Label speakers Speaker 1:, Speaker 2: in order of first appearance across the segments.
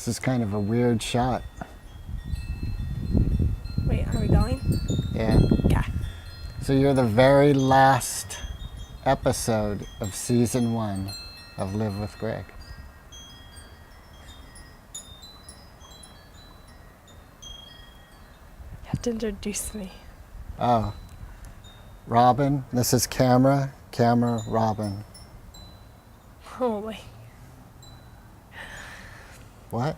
Speaker 1: This is kind of a weird shot.
Speaker 2: Wait, are we going?
Speaker 1: Yeah.
Speaker 2: Okay.
Speaker 1: So you're the very last episode of season 1 of Live with Greg.
Speaker 2: You have to introduce me.
Speaker 1: Oh. Robyn, this is camera, Robyn.
Speaker 2: Oh, wait.
Speaker 1: What?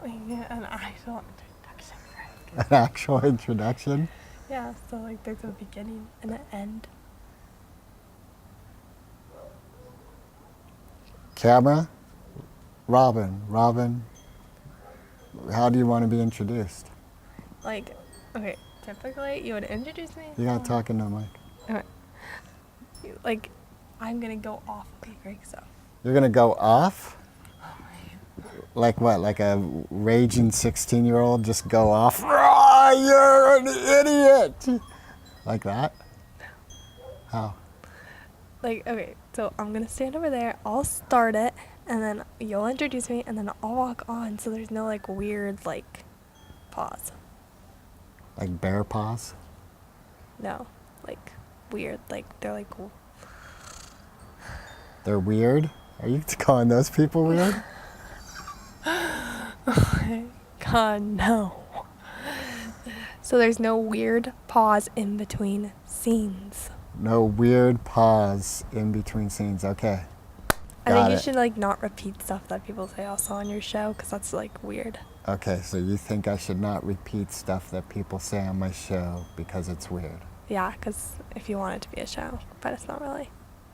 Speaker 2: Wait, an actual introduction, Greg.
Speaker 1: An actual introduction?
Speaker 2: Yeah, so like there's a beginning and an end.
Speaker 1: Camera, Robyn, how do you want to be introduced?
Speaker 2: Like, okay, typically you would introduce me.
Speaker 1: You gotta talk into the mic.
Speaker 2: Okay. Like, I'm gonna go off, okay, Greg, so.
Speaker 1: You're gonna go off? Like what? Like a raging 16-year-old just go off? "Ah, you're an idiot!" Like that? How?
Speaker 2: Like, okay, so I'm gonna stand over there, I'll start it, and then you'll introduce me, and then I'll walk on, so there's no, like, weird, like, pause.
Speaker 1: Like bear paws?
Speaker 2: No, like, weird, like, they're like,
Speaker 1: They're weird? Are you calling those people weird?
Speaker 2: God, no. So there's no weird pause in between scenes.
Speaker 1: No weird pause in between scenes. Okay.
Speaker 2: I think
Speaker 1: Got
Speaker 2: you
Speaker 1: it.
Speaker 2: should, like, not repeat stuff that people say also on your show, because that's, like, weird.
Speaker 1: Okay, so you think I should not repeat stuff that people say on my show because it's weird?
Speaker 2: Yeah, because if you want it to be a show, but it's not really.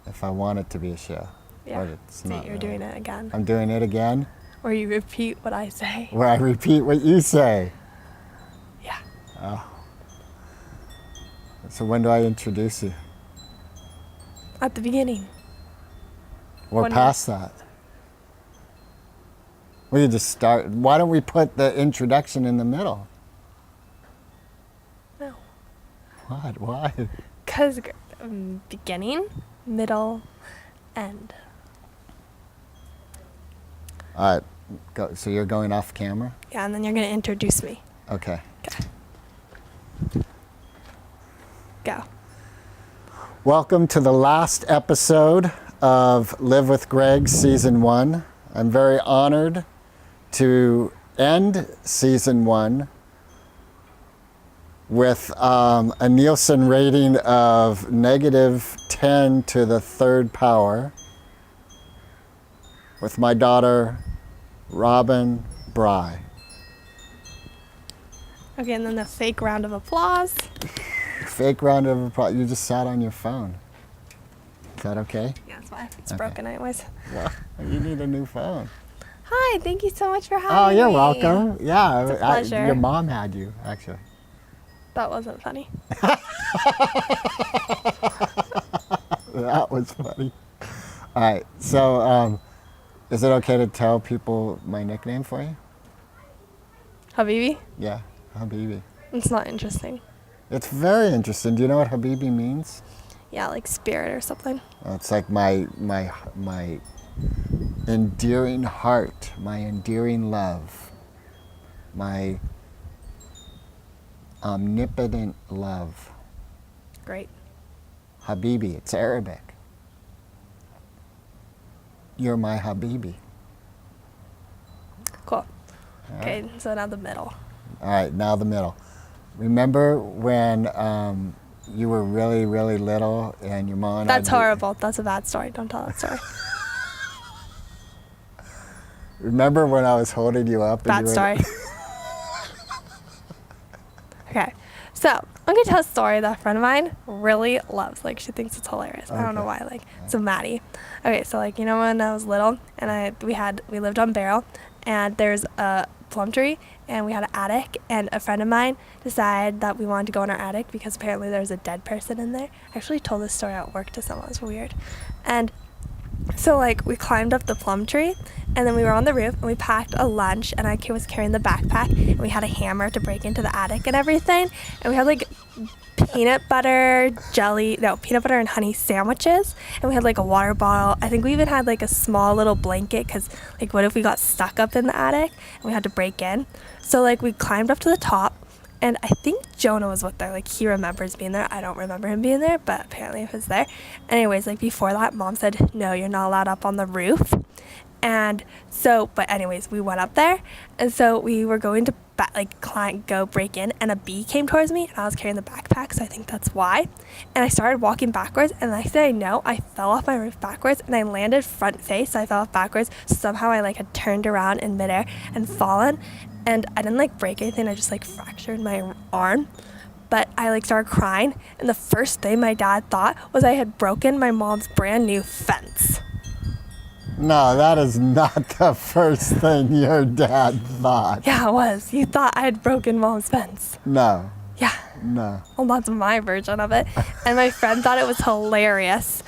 Speaker 1: If I want it to be a show.
Speaker 2: Yeah,
Speaker 1: But it's
Speaker 2: so
Speaker 1: not
Speaker 2: you're
Speaker 1: really.
Speaker 2: doing it again.
Speaker 1: I'm doing it again?
Speaker 2: Or you repeat what I say.
Speaker 1: Where I repeat what you say.
Speaker 2: Yeah.
Speaker 1: Oh. So when do I introduce you?
Speaker 2: At the beginning.
Speaker 1: Or
Speaker 2: When-
Speaker 1: past that? We could just start. Why don't we put the introduction in the middle?
Speaker 2: No.
Speaker 1: What? Why?
Speaker 2: Because beginning, middle, end.
Speaker 1: All right. Go. So you're going off camera?
Speaker 2: Yeah, and then you're going to introduce me.
Speaker 1: Okay.
Speaker 2: Okay. Go.
Speaker 1: Welcome to the last episode of Live with Greg Season 1. I'm very honored to end Season 1 with a Nielsen rating of -10 to the third power with my daughter, Robyn Bri.
Speaker 2: Okay, and then the fake round of applause.
Speaker 1: Fake round of applause. You just sat on your phone. Is that okay?
Speaker 2: Yeah, that's fine. It's
Speaker 1: Okay.
Speaker 2: broken anyways.
Speaker 1: Well, you need a new phone.
Speaker 2: Hi, thank you so much for having
Speaker 1: Oh,
Speaker 2: me.
Speaker 1: you're welcome. Yeah,
Speaker 2: It's a pleasure.
Speaker 1: your mom had you, actually.
Speaker 2: That wasn't funny.
Speaker 1: That was funny. All right, so is it okay to tell people my nickname for you?
Speaker 2: Habibi?
Speaker 1: Yeah, Habibi.
Speaker 2: It's not interesting.
Speaker 1: It's very interesting. Do you know what Habibi means?
Speaker 2: Yeah, like spirit or something.
Speaker 1: It's like my endearing heart, my endearing love, my omnipotent love.
Speaker 2: Great.
Speaker 1: Habibi, it's Arabic. You're my Habibi.
Speaker 2: Cool.
Speaker 1: All
Speaker 2: Okay,
Speaker 1: right.
Speaker 2: so now the middle.
Speaker 1: All right, now the middle. Remember when you were really, really little and your mom and
Speaker 2: That's
Speaker 1: I...
Speaker 2: horrible. That's a bad story. Don't tell that story.
Speaker 1: Remember when I was holding you up?
Speaker 2: Bad
Speaker 1: and you
Speaker 2: story. Okay, so I'm gonna tell a story that a friend of mine really loves. Like, she thinks it's hilarious. I don't know
Speaker 1: Okay.
Speaker 2: why. Like, so Maddie. Okay, so like, you know, when I was little and we lived on Barrel, and there's a plum tree, and we had an attic, and a friend of mine decided that we wanted to go in our attic because apparently there was a dead person in there. I actually told this story at work to someone. It's weird. And so like we climbed up the plum tree, and then we were on the roof, and we packed a lunch, and I was carrying the backpack, and we had a hammer to break into the attic and everything, and we had like peanut butter and honey sandwiches, and we had like a water bottle. I think we even had like a small little blanket because like what if we got stuck up in the attic and we had to break in? So like we climbed up to the top, and I think Jonah was with there. Like he remembers being there. I don't remember him being there, but apparently he was there. Anyways, like before that, Mom said, no, you're not allowed up on the roof. And so, but anyways, we went up there, and so we were going to go break in, and a bee came towards me, and I was carrying the backpack, so I think that's why. And I started walking backwards, and the next thing I know, I fell off my roof backwards, and I landed front face, so I fell off backwards. Somehow I like had turned around in midair and fallen, and I didn't like break anything. I just like fractured my arm. But I like started crying, and the first thing my dad thought was I had broken my mom's brand new fence.
Speaker 1: No, that is not the first thing your dad thought.
Speaker 2: Yeah, it was. You thought I had broken Mom's fence.
Speaker 1: No.
Speaker 2: Yeah.
Speaker 1: No.
Speaker 2: Well, that's my version of it. And my friend thought it was hilarious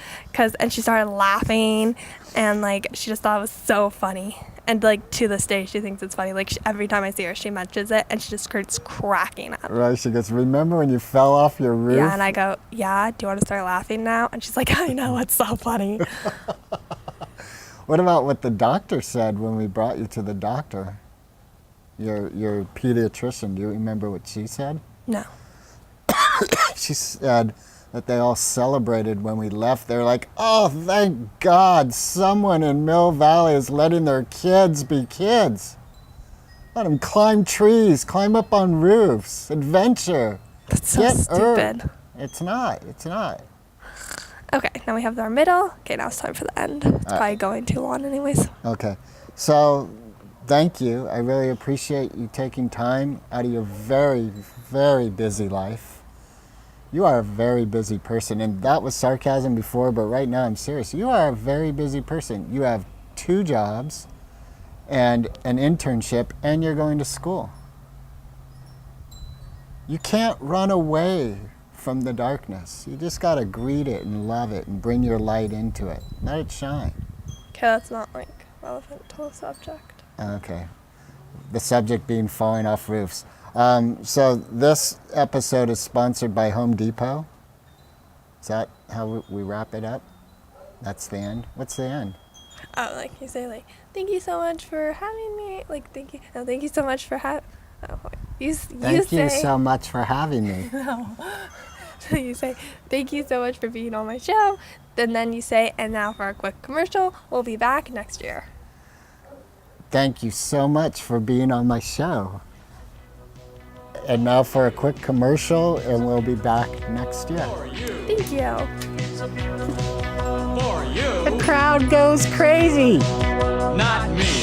Speaker 2: and she started laughing, and like she just thought it was so funny. And like to this day, she thinks it's funny. Like every time I see her, she mentions it, and she just starts cracking up.
Speaker 1: Right, she goes, remember when you fell off your roof?
Speaker 2: Yeah, and I go, yeah, do you want to start laughing now? And she's like, I know, it's so funny.
Speaker 1: What about what the doctor said when we brought you to the doctor? Your pediatrician, do you remember what she said?
Speaker 2: No.
Speaker 1: She said that they all celebrated when we left. They're like, oh, thank God, someone in Mill Valley is letting their kids be kids. Let them climb trees, climb up on roofs, adventure.
Speaker 2: That's so stupid.
Speaker 1: It's not.
Speaker 2: Okay, now we have our middle. Okay, now it's time for the end. It's probably going too long anyways.
Speaker 1: Okay, so thank you. I really appreciate you taking time out of your very, very busy life. You are a very busy person, and that was sarcasm before, but right now I'm serious. You are a very busy person. You have 2 jobs and an internship, and you're going to school. You can't run away from the darkness. You just gotta greet it and love it and bring your light into it. Let it shine.
Speaker 2: Okay, that's not like relevant to the subject.
Speaker 1: Okay. The subject being falling off roofs. So this episode is sponsored by Home Depot. Is that how we wrap it up? That's the end? What's the end?
Speaker 2: Oh, like you say like, thank you so much for having me. Like, thank you so much for having. Oh,
Speaker 1: Thank you so much for having me.
Speaker 2: No. So you say, thank you so much for being on my show. Then you say, and now for a quick commercial, we'll be back next year.
Speaker 1: Thank you so much for being on my show. And now for a quick commercial, and we'll be back next year.
Speaker 2: Thank you.
Speaker 3: For you.
Speaker 1: The crowd goes crazy.
Speaker 3: Not me.